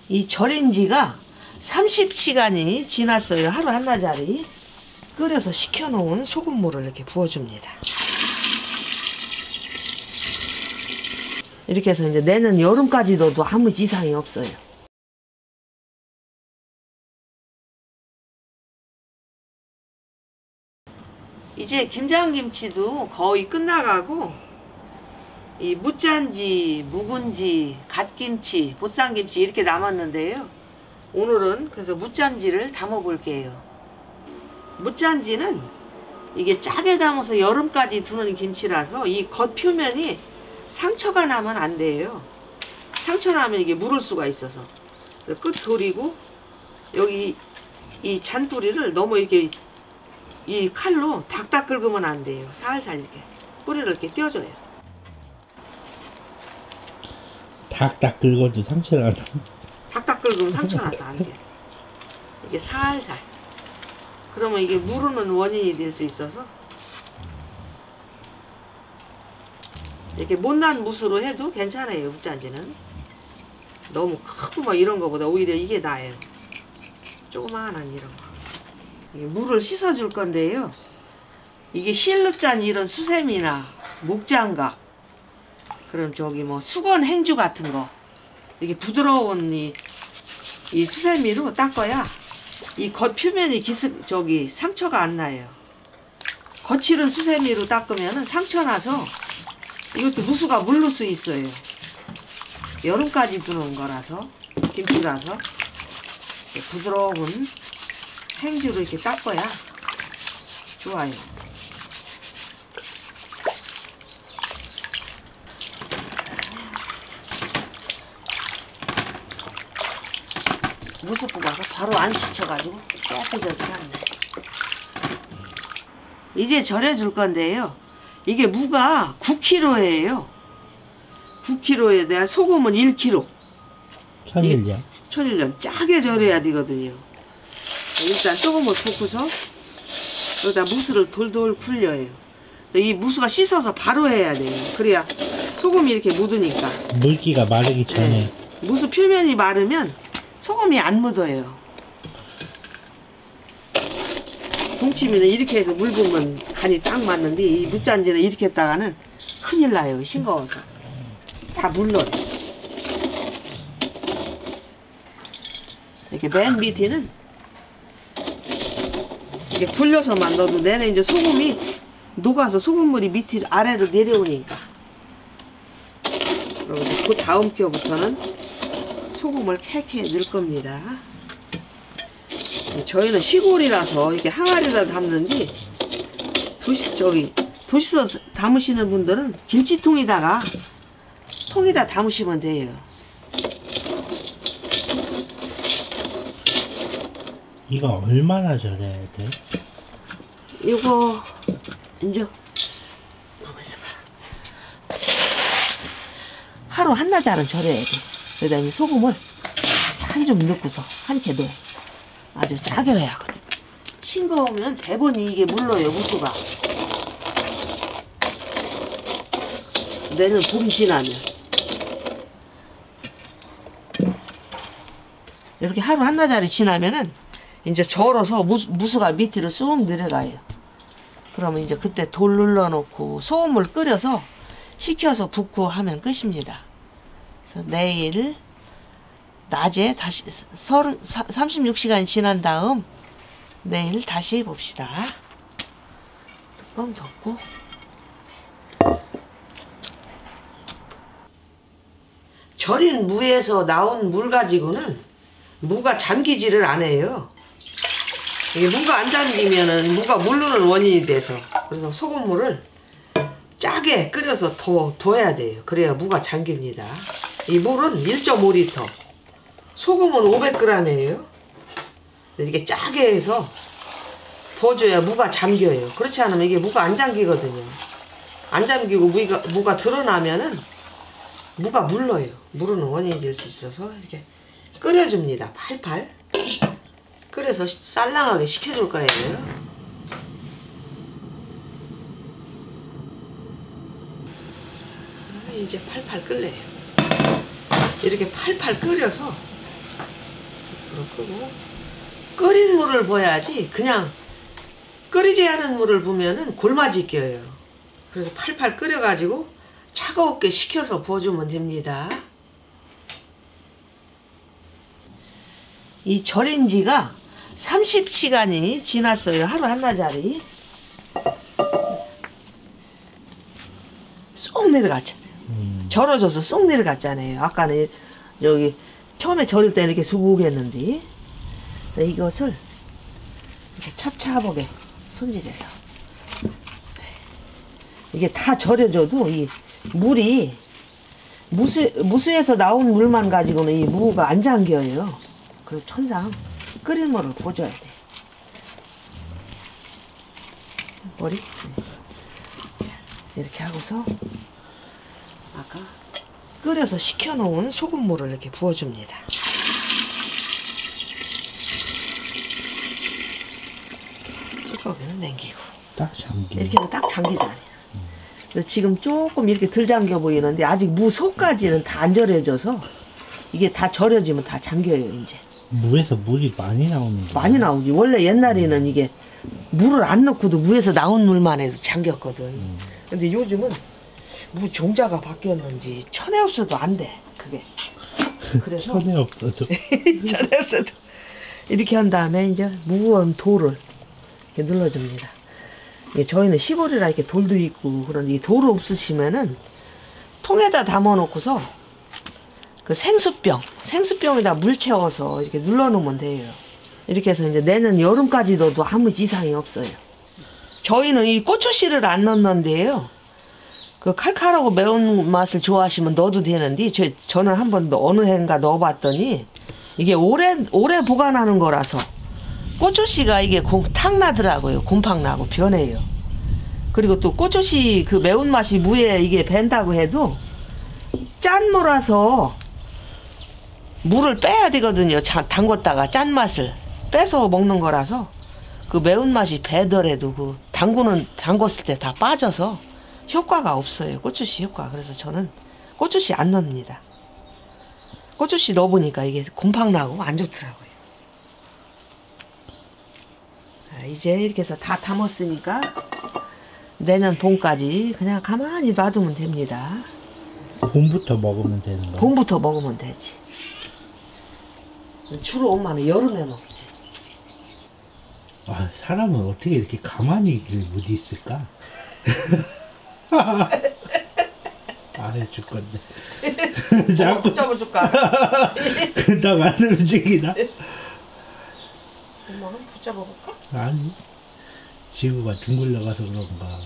이 절인 지가 30시간이 지났어요. 하루 한나절이. 끓여서 식혀놓은 소금물을 이렇게 부어줍니다. 이렇게 해서 이제 내년 여름까지 넣어도 아무 이상이 없어요. 이제 김장김치도 거의 끝나가고 이 무짠지, 묵은지, 갓김치, 보쌈김치 이렇게 남았는데요. 오늘은 그래서 무짠지를 담아 볼게요. 무짠지는 이게 짜게 담아서 여름까지 두는 김치라서 이 겉표면이 상처가 나면 안 돼요. 상처 나면 이게 물을 수가 있어서. 그래서 끝 돌이고 여기 이 잔뿌리를 너무 이렇게 이 칼로 닥닥 긁으면 안 돼요. 살살 이렇게 뿌리를 이렇게 떼어줘요. 닥닥 긁어도 상처가 나. 닥닥 긁으면 상처 나서 안 돼요. 이게 살살. 그러면 이게 무르는 원인이 될 수 있어서 이렇게 못난 무스로 해도 괜찮아요. 무짠지는 너무 크고 막 이런 거보다 오히려 이게 나아요. 조그마한 이런 거. 물을 씻어 줄 건데요. 이게 실로 짠 이런 수세미나 목장갑, 그럼 저기 뭐 수건 행주 같은 거 이렇게 부드러운 이 수세미로 닦아야 이 겉표면이 저기 상처가 안 나요. 거칠은 수세미로 닦으면 상처 나서 이것도 무수가 물를 수 있어요. 여름까지 두는 거라서, 김치라서 부드러운 행주로 이렇게 닦아야 좋아요. 무스 뽑아서 바로 안 씻혀가지고 깨끗하게 하네. 이제 절여줄 건데요. 이게 무가 9kg예요. 9kg에 대한 소금은 1kg. 천일염. 천일염 짜게 절여야 되거든요. 일단 소금을 붓고서 여기다 무스를 돌돌 굴려요. 이 무스가 씻어서 바로 해야 돼요. 그래야 소금이 이렇게 묻으니까. 물기가 마르기 전에. 네. 무스 표면이 마르면 소금이 안 묻어요. 동치미는 이렇게 해서 물 부으면 간이 딱 맞는데 이 무짠지는 이렇게 했다가는 큰일 나요. 싱거워서. 다 물러요. 이렇게 맨 밑에는 이렇게 굴려서만 넣어도 내내 이제 소금이 녹아서 소금물이 밑에 아래로 내려오니까. 그리고 그 다음 껴부터는 소금을 캐캐 넣을 겁니다. 저희는 시골이라서 이렇게 항아리에다 담는데 도시서 담으시는 분들은 김치통에다가 통에다 담으시면 돼요. 이거 얼마나 절여야 돼? 이거 이제 하루 한나절은 절여야 돼. 그러다 이 소금을 한 좀 넣고서 한 개 넣어. 아주 짜게 해야 하거든. 싱거우면 대번이 이게 물러요. 무수가. 내년 봄 지나면 이렇게 하루 한나절이 지나면은 이제 절어서 무수가 밑으로 쑥 내려가요. 그러면 이제 그때 돌 눌러놓고 소금을 끓여서 식혀서 붓고 하면 끝입니다. 그래서 내일 낮에 다시 36시간이 지난 다음 내일 다시 봅시다. 뚜껑 덮고 절인 무에서 나온 물 가지고는 무가 잠기지를 않아요. 이게 무가 안 잠기면은 무가 물르는 원인이 돼서. 그래서 소금물을 짜게 끓여서 둬야 돼요. 그래야 무가 잠깁니다. 이 물은 1.5L, 소금은 500g이에요. 이렇게 짜게 해서 부어줘야 무가 잠겨요. 그렇지 않으면 이게 무가 안 잠기거든요. 안 잠기고 무가 드러나면은 무가 물러요. 무르는 원인이 될 수 있어서 이렇게 끓여줍니다. 팔팔 끓여서 쌀랑하게 식혀줄 거예요. 이제 팔팔 끓여요. 이렇게 팔팔 끓여서 불을 끄고 끓인 물을 부어야지 그냥 끓이지 않은 물을 부으면은 골마지 껴요. 그래서 팔팔 끓여가지고 차가웠게 식혀서 부어주면 됩니다. 이 절인 지가 30시간이 지났어요. 하루 한나절이 쏙 내려갔잖아요. 절어져서 쏙 내려갔잖아요. 아까는 여기 처음에 절일 때 이렇게 수북했는데 이것을 이렇게 찹찹하게 손질해서 이게 다 절여져도 이 물이 무수에서 나온 물만 가지고는 이 무가 안 잠겨요. 그래서 천상 끓인 물을 부어줘야 돼. 머리 이렇게 하고서 아까 끓여서 식혀놓은 소금물을 이렇게 부어줍니다. 뚜껑에는 남기고 딱 잠기. 이렇게 해서 딱 잠기잖아요. 지금 조금 이렇게 덜 잠겨 보이는데 아직 무 속까지는 다 안 절여져서 이게 다 절여지면 다 잠겨요. 이제 무에서 물이 많이 나오는 거. 많이 나오지. 원래 옛날에는 이게 물을 안 넣고도 무에서 나온 물만 해도 잠겼거든. 근데 요즘은 무 종자가 바뀌었는지 천에 없어도 안 돼. 그게. 그래서 천에 없어도. 천에 없어도 이렇게 한 다음에 이제 무거운 돌을 이렇게 눌러줍니다. 저희는 시골이라 이렇게 돌도 있고 그런데 이 돌 없으시면은 통에다 담아 놓고서 그 생수병에다 물 채워서 이렇게 눌러 놓으면 돼요. 이렇게 해서 이제 내년 여름까지 넣어도 아무 이상이 없어요. 저희는 이 고추씨를 안 넣는데요. 그 칼칼하고 매운 맛을 좋아하시면 넣어도 되는데 저는 한번 어느 해인가 넣어봤더니 이게 오래 보관하는 거라서 고추씨가 이게 탁 나더라고요. 곰팡 나고 변해요. 그리고 또 고추씨 그 매운맛이 무에 이게 밴다고 해도 짠 무라서 물을 빼야 되거든요. 담궜다가 짠맛을 빼서 먹는 거라서 그 매운맛이 배더라도 그 담궜을 때 다 빠져서 효과가 없어요. 고추씨 효과. 그래서 저는 고추씨 안 넣습니다. 고추씨 넣어보니까 이게 곰팡 나고 안 좋더라고요. 이제 이렇게 해서 다 담았으니까 내년 봄까지 그냥 가만히 놔두면 됩니다. 봄부터 먹으면 되는 거야? 봄부터 먹으면 되지. 주로 엄마는 여름에 먹지. 아, 사람은 어떻게 이렇게 가만히 못 있을까? 아, 죽겠네. 자꾸 붙잡아줄까? 나 안 움직이나? 엄마가 붙잡아볼까? 아니, 지구가 둥글러 가서 그런가.